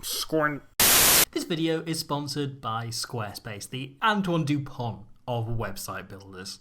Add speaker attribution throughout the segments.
Speaker 1: Squint.
Speaker 2: This video is sponsored by Squarespace, the Antoine Dupont of website builders.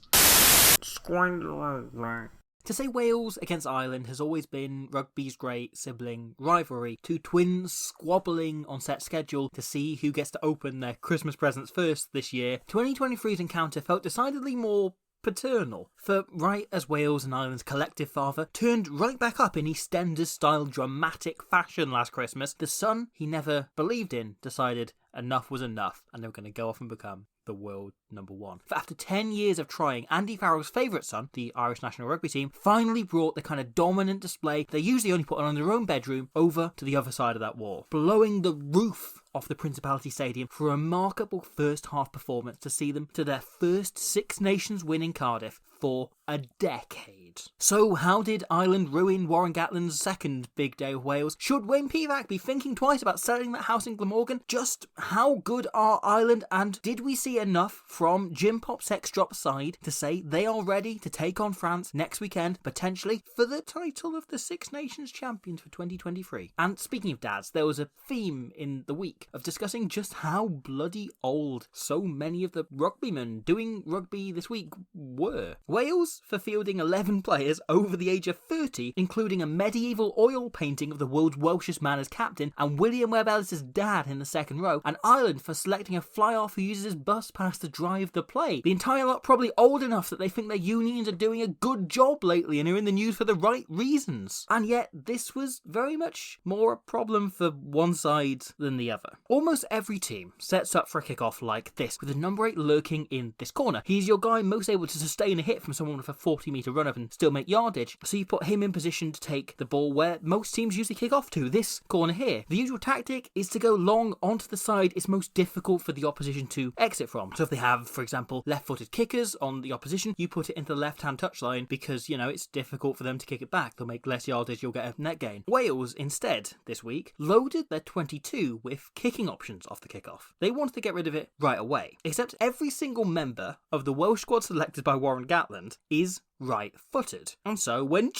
Speaker 2: To say Wales against Ireland has always been rugby's great sibling rivalry. Two twins squabbling on set schedule to see who gets to open their Christmas presents first this year. 2023's encounter felt decidedly more paternal, for right as Wales and Ireland's collective father turned right back up in EastEnders-style dramatic fashion last Christmas, the son he never believed in decided enough was enough and they were going to go off and become the world number one. For after 10 years of trying, Andy Farrell's favourite son, the Irish national rugby team, finally brought the kind of dominant display they usually only put on in their own bedroom over to the other side of that wall, blowing the roof off the Principality Stadium for a remarkable first half performance to see them to their first Six Nations win in Cardiff for a decade. So how did Ireland ruin Warren Gatland's second big day of Wales? Should Wayne Pivac be thinking twice about selling that house in Glamorgan? Just how good are Ireland, and did we see enough from Jim Pop's X-Drop side to say they are ready to take on France next weekend, potentially for the title of the Six Nations champions for 2023? And speaking of dads, there was a theme in the week of discussing just how bloody old so many of the rugbymen doing rugby this week were. Wales for fielding 11 players over the age of 30, including a medieval oil painting of the world's Welshest man as captain and William Webb Ellis' dad in the second row, and Ireland for selecting a fly-off who uses his bus pass to drive the play. The entire lot probably old enough that they think their unions are doing a good job lately and are in the news for the right reasons. And yet this was very much more a problem for one side than the other. Almost every team sets up for a kick-off like this, with the number 8 lurking in this corner. He's your guy most able to sustain a hit from someone with a 40-metre run-up and still make yardage, so you put him in position to take the ball where most teams usually kick off to, this corner here. The usual tactic is to go long onto the side it's most difficult for the opposition to exit from. So if they have, for example, left-footed kickers on the opposition, you put it into the left-hand touchline because, you know, it's difficult for them to kick it back. They'll make less yardage, you'll get a net gain. Wales, instead, this week, loaded their 22 with kicking options off the kickoff. They wanted to get rid of it right away, except every single member of the Welsh squad selected by Warren Gatland is right-footed. And so when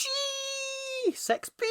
Speaker 2: Sexby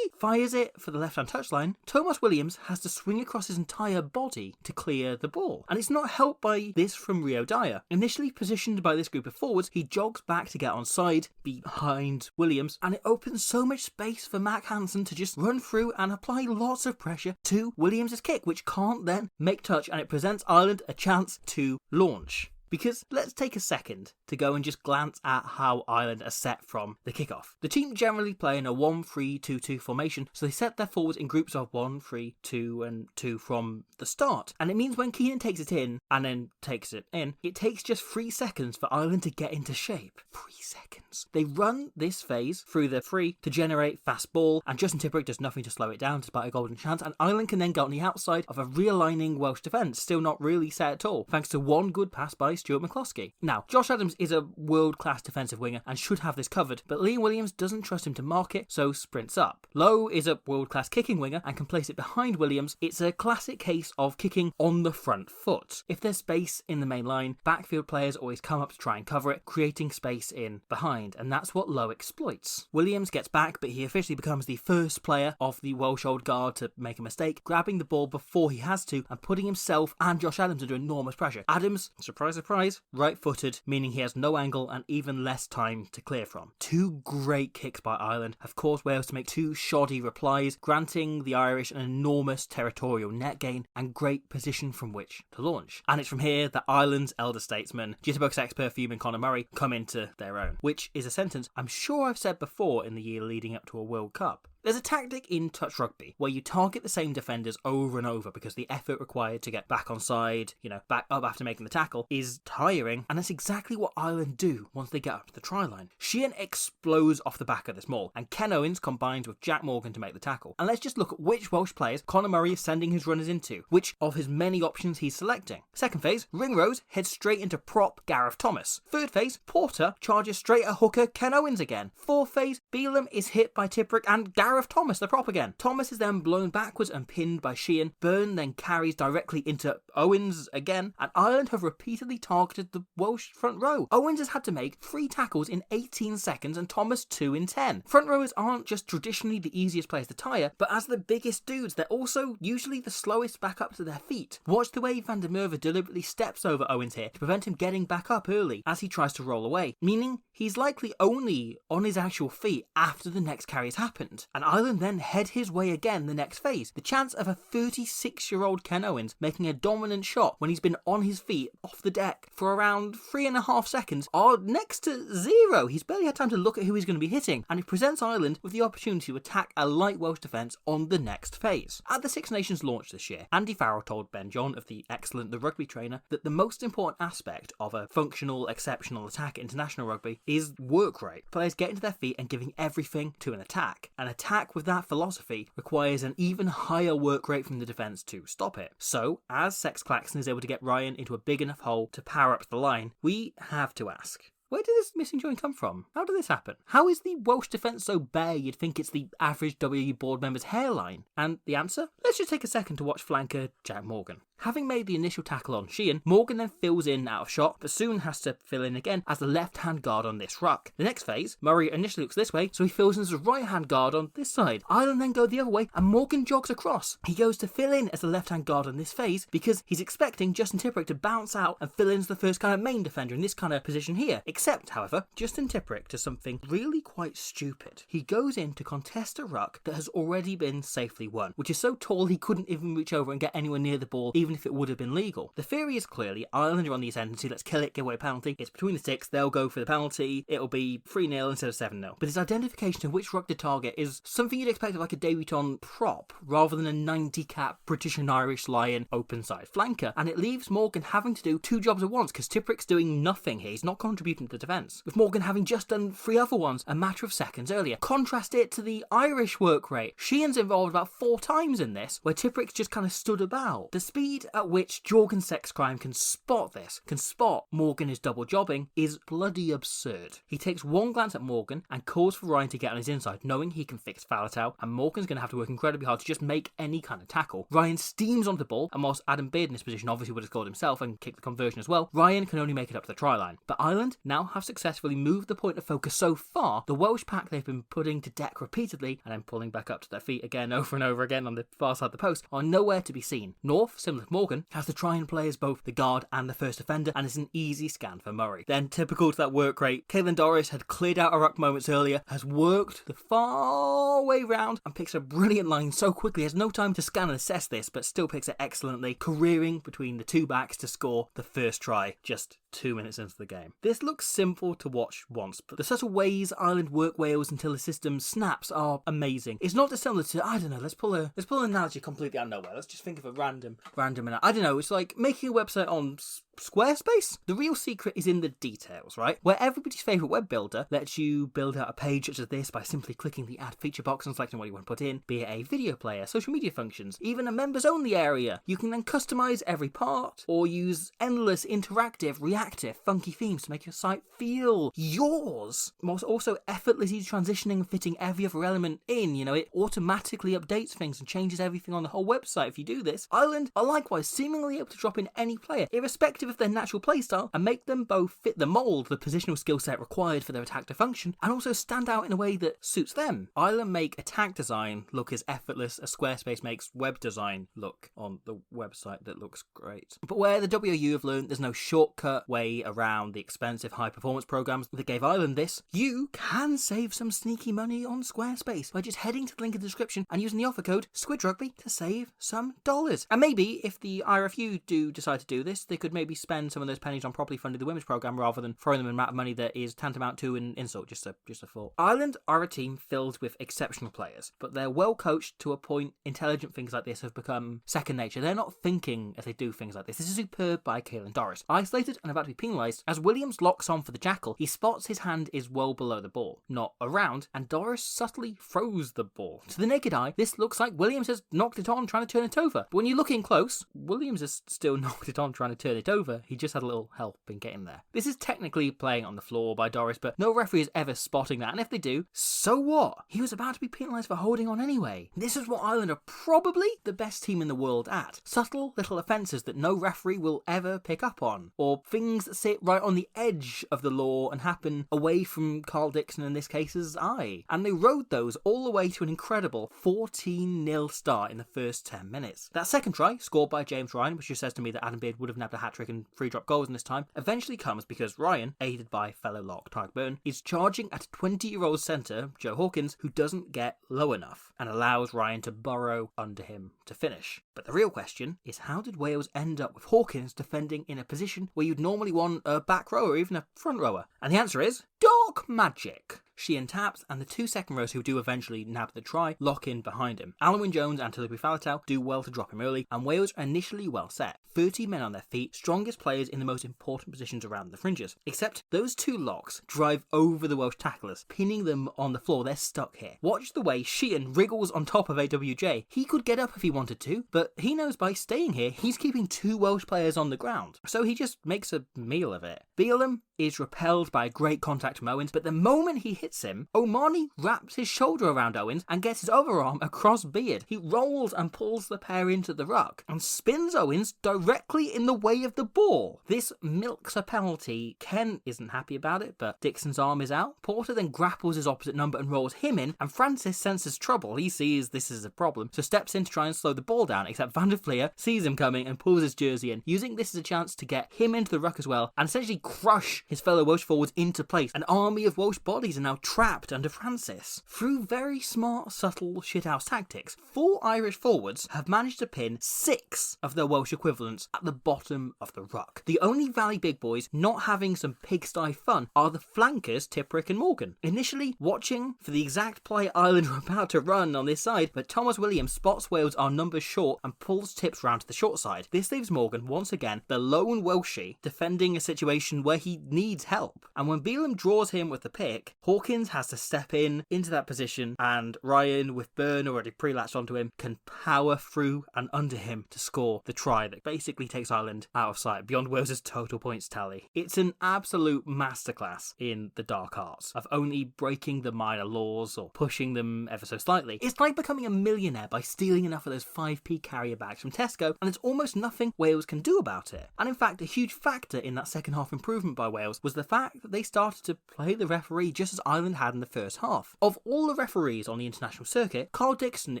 Speaker 2: fires it for the left-hand touchline, Thomas Williams has to swing across his entire body to clear the ball. And it's not helped by this from Rio Dyer. Initially positioned by this group of forwards, he jogs back to get onside behind Williams, and it opens so much space for Mac Hansen to just run through and apply lots of pressure to Williams' kick, which can't then make touch, and it presents Ireland a chance to launch. Because let's take a second to go and just glance at how Ireland are set from the kickoff. The team generally play in a 1-3-2-2 formation, so they set their forwards in groups of 1, 3, 2 and 2 from the start. And it means when Keenan takes it in and then takes it in, it takes just 3 seconds for Ireland to get into shape. 3 seconds. They run this phase through the free to generate fast ball, and Justin Tipuric does nothing to slow it down despite a golden chance, and Ireland can then go on the outside of a realigning Welsh defence, still not really set at all, thanks to one good pass by Stuart McCloskey. Now, Josh Adams is a world-class defensive winger and should have this covered, but Liam Williams doesn't trust him to mark it, so sprints up. Lowe is a world-class kicking winger and can place it behind Williams. It's a classic case of kicking on the front foot. If there's space in the main line, backfield players always come up to try and cover it, creating space in behind, and that's what Lowe exploits. Williams gets back, but he officially becomes the first player of the Welsh Old Guard to make a mistake, grabbing the ball before he has to and putting himself and Josh Adams under enormous pressure. Adams, surprise, surprise, right-footed, meaning he has no angle and even less time to clear from. 2 great kicks by Ireland have caused Wales to make 2 shoddy replies, granting the Irish an enormous territorial net gain and great position from which to launch. And it's from here that Ireland's elder statesmen, Jitterbug Sex Perfume and Conor Murray, come into their own, which is a sentence I'm sure I've said before in the year leading up to a World Cup. There's a tactic in touch rugby where you target the same defenders over and over because the effort required to get back on side, back up after making the tackle, is tiring, and that's exactly what Ireland do once they get up to the try line. Sheehan explodes off the back of this maul, and Ken Owens combines with Jack Morgan to make the tackle. And let's just look at which Welsh players Conor Murray is sending his runners into, which of his many options he's selecting. Second phase, Ringrose heads straight into prop Gareth Thomas. Third phase, Porter charges straight at hooker Ken Owens again. Fourth phase, Beelum is hit by Tipuric and Gareth Gareth Thomas, the prop again. Thomas is then blown backwards and pinned by Sheehan. Byrne then carries directly into Owens again, and Ireland have repeatedly targeted the Welsh front row. Owens has had to make 3 tackles in 18 seconds and Thomas 2 in 10. Front rowers aren't just traditionally the easiest players to tire, but as the biggest dudes, they're also usually the slowest back up to their feet. Watch the way Van der Merwe deliberately steps over Owens here to prevent him getting back up early as he tries to roll away, meaning he's likely only on his actual feet after the next carry has happened. And Ireland then head his way again the next phase. The chance of a 36-year-old Ken Owens making a dominant shot when he's been on his feet off the deck for around 3.5 seconds are next to zero. He's barely had time to look at who he's going to be hitting, and it presents Ireland with the opportunity to attack a light Welsh defence on the next phase. At the Six Nations launch this year, Andy Farrell told Ben John of the Excellent The Rugby Trainer that the most important aspect of a functional, exceptional attack at international rugby is work rate. Players getting to their feet and giving everything to an attack. An attack with that philosophy requires an even higher work rate from the defence to stop it. So, as Sex Claxton is able to get Ryan into a big enough hole to power up the line, we have to ask, where did this missing joint come from? How did this happen? How is the Welsh defence so bare you'd think it's the average WE board member's hairline? And the answer? Let's just take a second to watch flanker Jack Morgan. Having made the initial tackle on Sheehan, Morgan then fills in out of shot, but soon has to fill in again as the left-hand guard on this ruck. The next phase, Murray initially looks this way, so he fills in as a right-hand guard on this side. Ireland then go the other way, and Morgan jogs across. He goes to fill in as the left-hand guard on this phase because he's expecting Justin Tipuric to bounce out and fill in as the first kind of main defender in this kind of position here. Except, however, Justin Tipuric does something really quite stupid. He goes in to contest a ruck that has already been safely won, which is so tall he couldn't even reach over and get anywhere near the ball, even if it would have been legal. The theory is clearly Ireland are on the ascendancy, let's kill it, give away a penalty. It's between the sticks, they'll go for the penalty, it'll be 3-0 instead of 7-0. But his identification of which ruck to target is something you'd expect of like a debutant prop, rather than a 90-cap British and Irish Lion open-side flanker, and it leaves Morgan having to do 2 jobs at once, because Tipperick's doing nothing here, he's not contributing to the defence, with Morgan having just done 3 other ones a matter of seconds earlier. Contrast it to the Irish work rate. Sheehan's involved about 4 times in this, where Tipperick's just kind of stood about. The speed at which Jorgen Sexcrime can spot Morgan is double jobbing, is bloody absurd. He takes one glance at Morgan and calls for Ryan to get on his inside, knowing he can fix Faletau, and Morgan's going to have to work incredibly hard to just make any kind of tackle. Ryan steams onto the ball, and whilst Adam Beard in this position obviously would have scored himself and kicked the conversion as well, Ryan can only make it up to the try line. But Ireland now have successfully moved the point of focus so far, the Welsh pack they've been putting to deck repeatedly, and then pulling back up to their feet again over and over again on the far side of the post, are nowhere to be seen. North, similar to Morgan, has to try and play as both the guard and the first defender, and it's an easy scan for Murray. Then, typical to that work rate, Caelan Doris had cleared out a ruck moments earlier, has worked the far way round, and picks a brilliant line so quickly, has no time to scan and assess this, but still picks it excellently, careering between the 2 backs to score the first try, just 2 minutes into the game. This looks simple to watch once, but the subtle ways Ireland work Wales until the system snaps are amazing. It's not dissimilar to, I don't know, let's pull an analogy completely out of nowhere. Let's just think of a random, I don't know, it's like making a website on Squarespace? The real secret is in the details, right? Where everybody's favourite web builder lets you build out a page such as this by simply clicking the add feature box and selecting what you want to put in, be it a video player, social media functions, even a members only area. You can then customise every part, or use endless interactive, reactive, funky themes to make your site feel yours, whilst also effortlessly transitioning and fitting every other element in. You know, it automatically updates things and changes everything on the whole website if you do this. Ireland are likewise seemingly able to drop in any player, irrespective of their natural playstyle, and make them both fit the mould, the positional skill set required for their attack to function, and also stand out in a way that suits them. Ireland make attack design look as effortless as Squarespace makes web design look on the website that looks great. But where the WOU have learned there's no shortcut way around the expensive high performance programs that gave Ireland this, you can save some sneaky money on Squarespace by just heading to the link in the description and using the offer code SquidRugby to save some dollars. And maybe if the IRFU do decide to do this, they could maybe spend some of those pennies on properly funding the women's program rather than throwing them an amount of money that is tantamount to an insult. Just a thought. Ireland are a team filled with exceptional players, but they're well coached to a point. Intelligent things like this have become second nature. They're not thinking as they do things like this. This is superb by Caelan Doris. Isolated and about to be penalised, as Williams locks on for the jackal, he spots his hand is well below the ball, not around, and Doris subtly throws the ball. To the naked eye, this looks like Williams has knocked it on trying to turn it over. But when you look in close, Williams has still knocked it on trying to turn it over. over, he just had a little help in getting there. This is technically playing on the floor by Doris, but no referee is ever spotting that, and if they do, so what? He was about to be penalised for holding on anyway. This is what Ireland are probably the best team in the world at. Subtle little offences that no referee will ever pick up on, or things that sit right on the edge of the law and happen away from Carl Dixon in this case's eye. And they rode those all the way to an incredible 14-0 start in the first 10 minutes. That second try, scored by James Ryan, which just says to me that Adam Beard would have nabbed a hat-trick and 3 drop goals in this time, eventually comes because Ryan, aided by fellow lock Tyke Byrne, is charging at a 20-year-old centre, Joe Hawkins, who doesn't get low enough and allows Ryan to burrow under him to finish. But the real question is, how did Wales end up with Hawkins defending in a position where you'd normally want a back row or even a front rower? And the answer is dark magic. Sheehan taps, and the 2 second rows who do eventually nab the try lock in behind him. Alun Wyn Jones and Talupi Faletau do well to drop him early, and Wales are initially well set. 30 men on their feet, strongest players in the most important positions around the fringes. Except those 2 locks drive over the Welsh tacklers, pinning them on the floor. They're stuck here. Watch the way Sheehan wriggles on top of AWJ. He could get up if he wanted to, but he knows by staying here, he's keeping 2 Welsh players on the ground. So he just makes a meal of it. Bealham is repelled by a great contact from Owens, but the moment he hits him, O'Mahony wraps his shoulder around Owens and gets his other arm across Beard. He rolls and pulls the pair into the ruck and spins Owens directly in the way of the ball. This milks a penalty. Ken isn't happy about it, but Dixon's arm is out. Porter then grapples his opposite number and rolls him in, and Francis senses trouble. He sees this is a problem, so steps in to try and slow the ball down, except Van der Fleer sees him coming and pulls his jersey in, using this as a chance to get him into the ruck as well, and essentially crush his fellow Welsh forwards into place. An army of Welsh bodies are now trapped under Francis. Through very smart, subtle shithouse tactics, 4 Irish forwards have managed to pin 6 of their Welsh equivalents at the bottom of the ruck. The only Valley big boys not having some pigsty fun are the flankers Tipuric and Morgan. Initially watching for the exact play Ireland were about to run on this side, but Thomas Williams spots Wales are numbers short and pulls Tips round to the short side. This leaves Morgan once again the lone Welshie defending a situation where he needs help. And when Bealham draws him with the pick, Hawkins has to step into that position, and Ryan, with Byrne already pre-latched onto him, can power through and under him to score the try that basically takes Ireland out of sight beyond Wales's total points tally. It's an absolute masterclass in the dark arts of only breaking the minor laws or pushing them ever so slightly. It's like becoming a millionaire by stealing enough of those 5p carrier bags from Tesco, and there's almost nothing Wales can do about it. And in fact, a huge factor in that second half improvement by Wales was the fact that they started to play the referee just as Ireland had in the first half. Of all the referees on the international circuit, Carl Dixon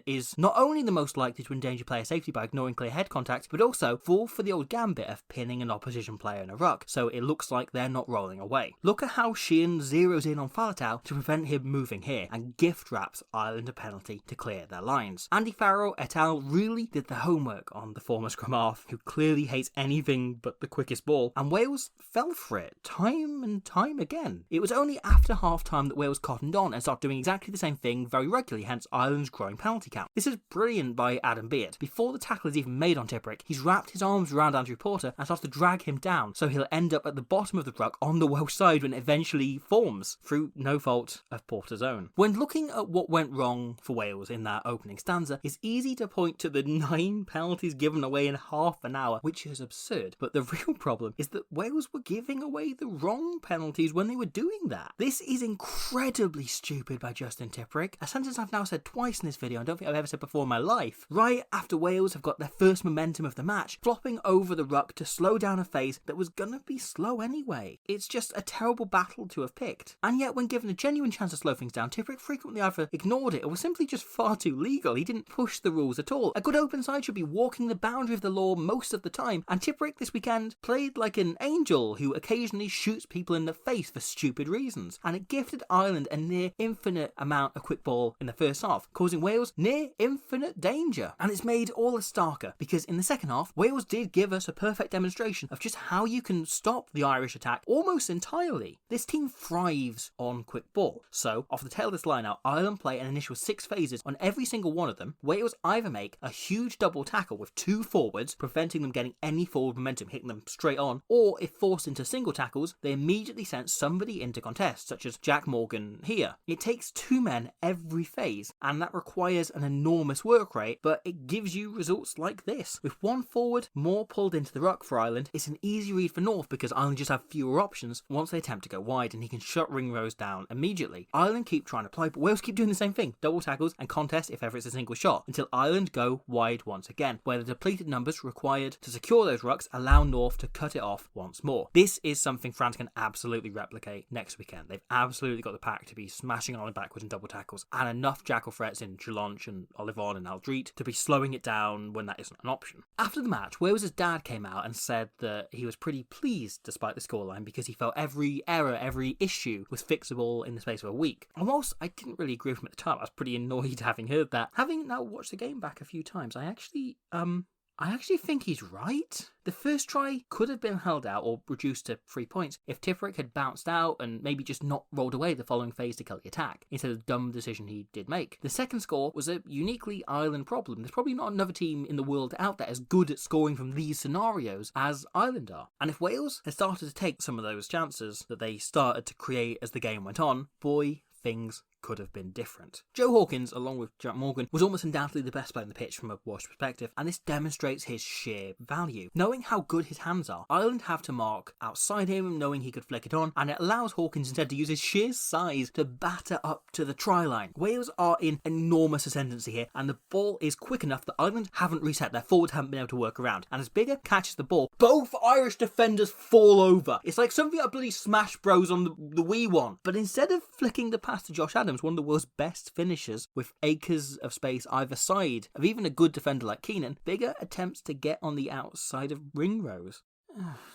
Speaker 2: is not only the most likely to endanger player safety by ignoring clear head contact, but also fall for the old gambit of pinning an opposition player in a ruck, so it looks like they're not rolling away. Look at how Sheehan zeroes in on Faletau to prevent him moving here, and gift wraps Ireland a penalty to clear their lines. Andy Farrell et al. Really did the homework on the former scrum half, who clearly hates anything but the quickest ball, and Wales fell for it time and time again. It was only after half-time that Wales cottoned on and started doing exactly the same thing very regularly, hence Ireland's growing penalty count. This is brilliant by Adam Beard. Before the tackle is even made on Tipuric, he's wrapped his arms around Andrew Porter and starts to drag him down, so he'll end up at the bottom of the ruck on the Welsh side when it eventually forms, through no fault of Porter's own. When looking at what went wrong for Wales in that opening stanza, it's easy to point to the 9 penalties given away in half an hour, which is absurd, but the real problem is that Wales were giving away the wrong penalties when they were doing that. This is incredibly stupid by Justin Tipuric, a sentence I've now said twice in this video and don't think I've ever said before in my life. Right after Wales have got their first momentum of the match, flopping over the ruck to slow down a phase that was gonna be slow anyway. It's just a terrible battle to have picked. And yet when given a genuine chance to slow things down, Tipuric frequently either ignored it or was simply just far too legal. He didn't push the rules at all. A good open side should be walking the boundary of the law most of the time, and Tipuric this weekend played like an angel who occasionally shoots people in the face for stupid reasons, and it gifted Ireland a near infinite amount of quick ball in the first half, causing Wales near infinite danger. And it's made all the starker because in the second half, Wales did give us a perfect demonstration of just how you can stop the Irish attack almost entirely. This team thrives on quick ball, so off the tail of this line-out, Ireland play an initial 6 phases. On every single one of them, Wales either make a huge double tackle with 2 forwards, preventing them getting any forward momentum, hitting them straight on, or if forced into single tackles, they immediately sent somebody into contest, such as Jack Morgan here. It takes 2 men every phase, and that requires an enormous work rate, but it gives you results like this, with 1 forward more pulled into the ruck for for Ireland. It's an easy read for North because Ireland just have fewer options once they attempt to go wide, and he can shut Ringrose down immediately. Ireland keep trying to play, but Wales keep doing the same thing. Double tackles and contest if ever it's a single shot, until Ireland go wide once again, where the depleted numbers required to secure those rucks allow North to cut it off once more. This is something France can absolutely replicate next weekend. They've absolutely got the pack to be smashing Ireland backwards in double tackles, and enough jackal threats in Jelonch and Olivon and Aldrit to be slowing it down when that isn't an option. After the match, Wales's dad came out and said that he was pretty pleased despite the scoreline because he felt every error, every issue was fixable in the space of a week. And whilst I didn't really agree with him at the time, I was pretty annoyed having heard that. Having now watched the game back a few times, I actually think he's right. The first try could have been held out or reduced to 3 points if Tipuric had bounced out and maybe just not rolled away the following phase to kill the attack, instead of the dumb decision he did make. The second score was a uniquely Ireland problem. There's probably not another team in the world out there as good at scoring from these scenarios as Ireland are. And if Wales had started to take some of those chances that they started to create as the game went on, boy, things could have been different. Joe Hawkins, along with Jack Morgan, was almost undoubtedly the best player on the pitch from a Welsh perspective, and this demonstrates his sheer value. Knowing how good his hands are, Ireland have to mark outside him, knowing he could flick it on, and it allows Hawkins instead to use his sheer size to batter up to the try line. Wales are in enormous ascendancy here, and the ball is quick enough that Ireland haven't reset. Their forwards haven't been able to work around, and as Biggar catches the ball, both Irish defenders fall over. It's like something like bloody Smash Bros on the Wii one. But instead of flicking the pass to Josh Adams, one of the world's best finishers, with acres of space either side of even a good defender like Keenan, Biggar attempts to get on the outside of Ringrose.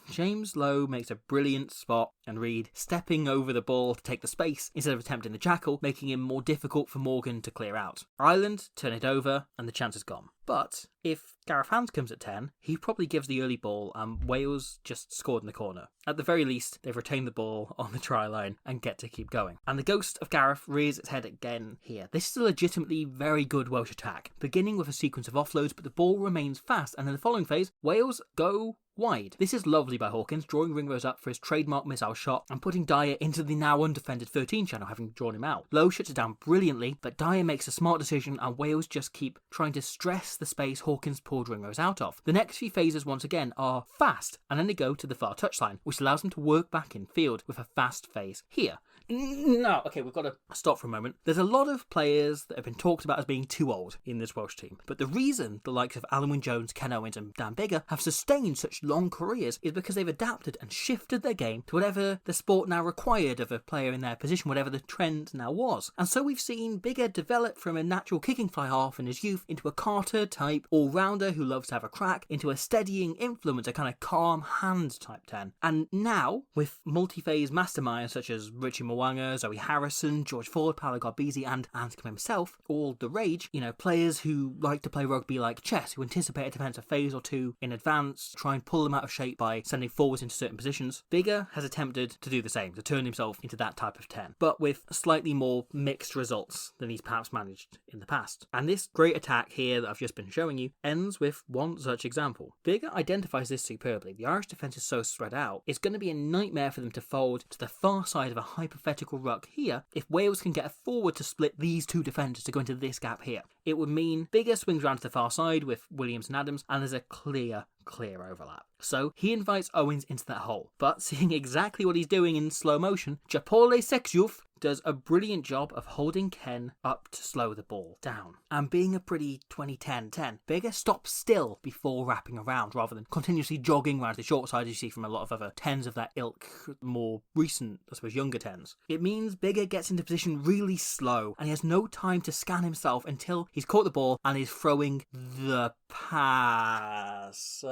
Speaker 2: James Lowe makes a brilliant spot and Reed stepping over the ball to take the space instead of attempting the jackal, making it more difficult for Morgan to clear out. Ireland turn it over and the chance is gone. But if Gareth Hands comes at 10, he probably gives the early ball and Wales just scored in the corner. At the very least, they've retained the ball on the try line and get to keep going. And the ghost of Gareth rears its head again here. This is a legitimately very good Welsh attack, beginning with a sequence of offloads, but the ball remains fast, and in the following phase, Wales go wide. This is lovely by Hawkins, drawing Ringrose up for his trademark missile shot and putting Dyer into the now undefended 13 channel, having drawn him out. Lowe shuts it down brilliantly, but Dyer makes a smart decision and Wales just keep trying to stress the space Hawkins pulled Ringrose out of. The next few phases once again are fast, and then they go to the far touchline, which allows them to work back in field with a fast phase here. No, okay, we've got to stop for a moment. There's a lot of players that have been talked about as being too old in this Welsh team, but the reason the likes of Alan Wyn-Jones, Ken Owens and Dan Biggar have sustained such long careers is because they've adapted and shifted their game to whatever the sport now required of a player in their position, whatever the trend now was. And so we've seen Biggar develop from a natural kicking fly half in his youth into a Carter-type all-rounder who loves to have a crack, into a steadying influence, a kind of calm hand type 10. And now, with multi-phase masterminds such as Richie Mwanga, Zoe Harrison, George Ford, Paolo Garbisi and Anscombe himself, all the rage, players who like to play rugby like chess, who anticipate a defensive phase or two in advance, try and pull them out of shape by sending forwards into certain positions. Biggar has attempted to do the same, to turn himself into that type of 10, but with slightly more mixed results than he's perhaps managed in the past. And this great attack here that I've just been showing you ends with one such example. Biggar identifies this superbly. The Irish defence is so spread out, it's going to be a nightmare for them to fold to the far side of a hypothetical ruck here if Wales can get a forward to split these two defenders to go into this gap here. It would mean Biggar swings round to the far side with Williams and Adams, and there's a clear overlap. So he invites Owens into that hole, but seeing exactly what he's doing in slow motion, Japole Sexyuf does a brilliant job of holding Ken up to slow the ball down. And being a pretty 2010-10, Biggar stops still before wrapping around rather than continuously jogging around the short side as you see from a lot of other 10s of that ilk, more recent, I suppose, younger 10s. It means Biggar gets into position really slow and he has no time to scan himself until he's caught the ball and is throwing the pass.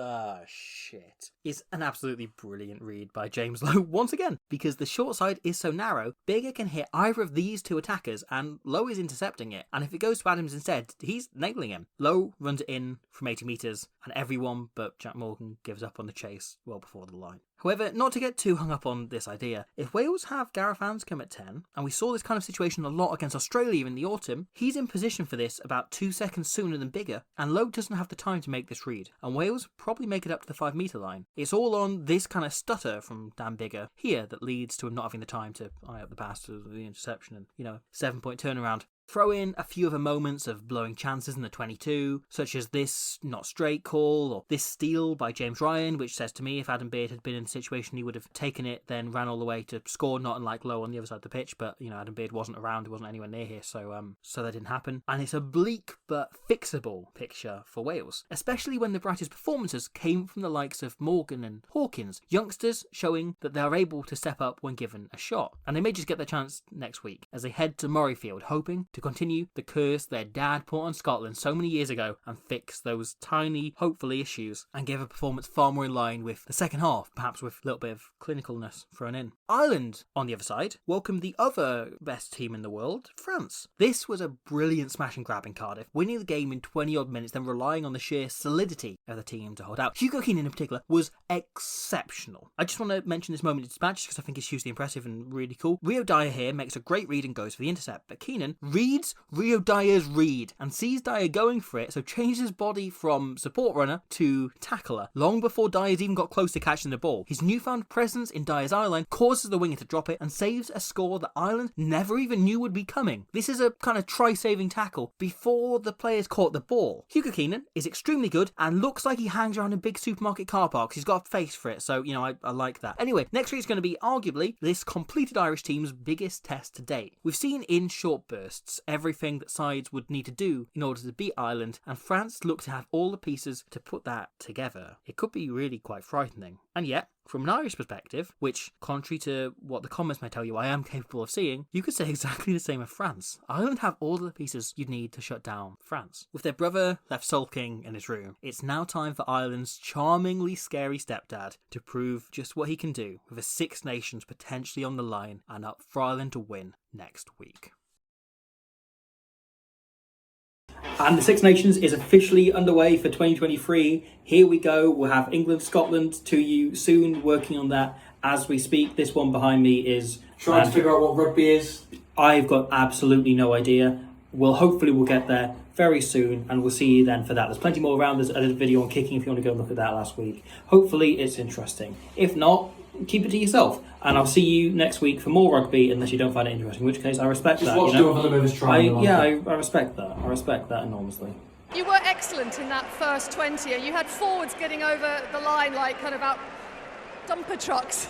Speaker 2: Shit. It's an absolutely brilliant read by James Lowe once again, because the short side is so narrow, Biggar can hit either of these two attackers and Lowe is intercepting it, and if it goes to Adams instead, he's nailing him. Lowe runs it in from 80 metres and everyone but Jack Morgan gives up on the chase well before the line. However, not to get too hung up on this idea, if Wales have Gareth Anscombe at 10, and we saw this kind of situation a lot against Australia in the autumn, he's in position for this about 2 seconds sooner than Biggar, and Lowe doesn't have the time to make this read, and Wales probably make it up to the 5 metre line. It's all on this kind of stutter from Dan Biggar here that leads to him not having the time to eye up the pass to the interception and, 7-point turnaround. Throw in a few other moments of blowing chances in the 22, such as this not straight call, or this steal by James Ryan, which says to me if Adam Beard had been in a situation he would have taken it, then ran all the way to score, not unlike Lowe on the other side of the pitch, but, Adam Beard wasn't around, he wasn't anywhere near here, so that didn't happen. And it's a bleak but fixable picture for Wales, especially when the brightest performances came from the likes of Morgan and Hawkins, youngsters showing that they are able to step up when given a shot. And they may just get their chance next week as they head to Murrayfield, hoping to continue the curse their dad put on Scotland so many years ago and fix those tiny, hopefully, issues and give a performance far more in line with the second half, perhaps with a little bit of clinicalness thrown in. Ireland, on the other side, welcomed the other best team in the world, France. This was a brilliant smash and grab in Cardiff, winning the game in 20-odd minutes, then relying on the sheer solidity of the team to hold out. Hugo Keenan in particular was exceptional. I just want to mention this moment in dispatch because I think it's hugely impressive and really cool. Rio Dyer here makes a great read and goes for the intercept, but Keenan reads Rio Dyer's read and sees Dyer going for it, so changes his body from support runner to tackler long before Dyer's even got close to catching the ball. His newfound presence in Dyer's eye line causes the winger to drop it and saves a score that Ireland never even knew would be coming. This is a kind of try-saving tackle before the players caught the ball. Hugo Keenan is extremely good and looks like he hangs around in big supermarket car parks. He's got a face for it, so, I like that. Anyway, next week's going to be arguably this completed Irish team's biggest test to date. We've seen in short bursts everything that sides would need to do in order to beat Ireland, and France look to have all the pieces to put that together. It could be really quite frightening. And yet, from an Irish perspective, which, contrary to what the comments may tell you I am capable of seeing, you could say exactly the same of France. Ireland have all the pieces you'd need to shut down France. With their brother left sulking in his room, it's now time for Ireland's charmingly scary stepdad to prove just what he can do, with the Six Nations potentially on the line and up for Ireland to win next week. And the Six Nations is officially underway for 2023. Here we go. We'll have England, Scotland to you soon, working on that as we speak. This one behind me is
Speaker 1: trying to figure out what rugby is.
Speaker 2: I've got absolutely no idea. Hopefully we'll get there very soon, and we'll see you then for that. There's plenty more around. There's a video on kicking if you want to go and look at that last week. Hopefully it's interesting. If not, keep it to yourself. And I'll see you next week for more rugby, unless you don't find it interesting, in which case I respect
Speaker 1: Just
Speaker 2: that.
Speaker 1: watch two other movers try.
Speaker 2: I respect that. I respect that enormously.
Speaker 3: You were excellent in that first 20, and you had forwards getting over the line like kind of out dumper trucks.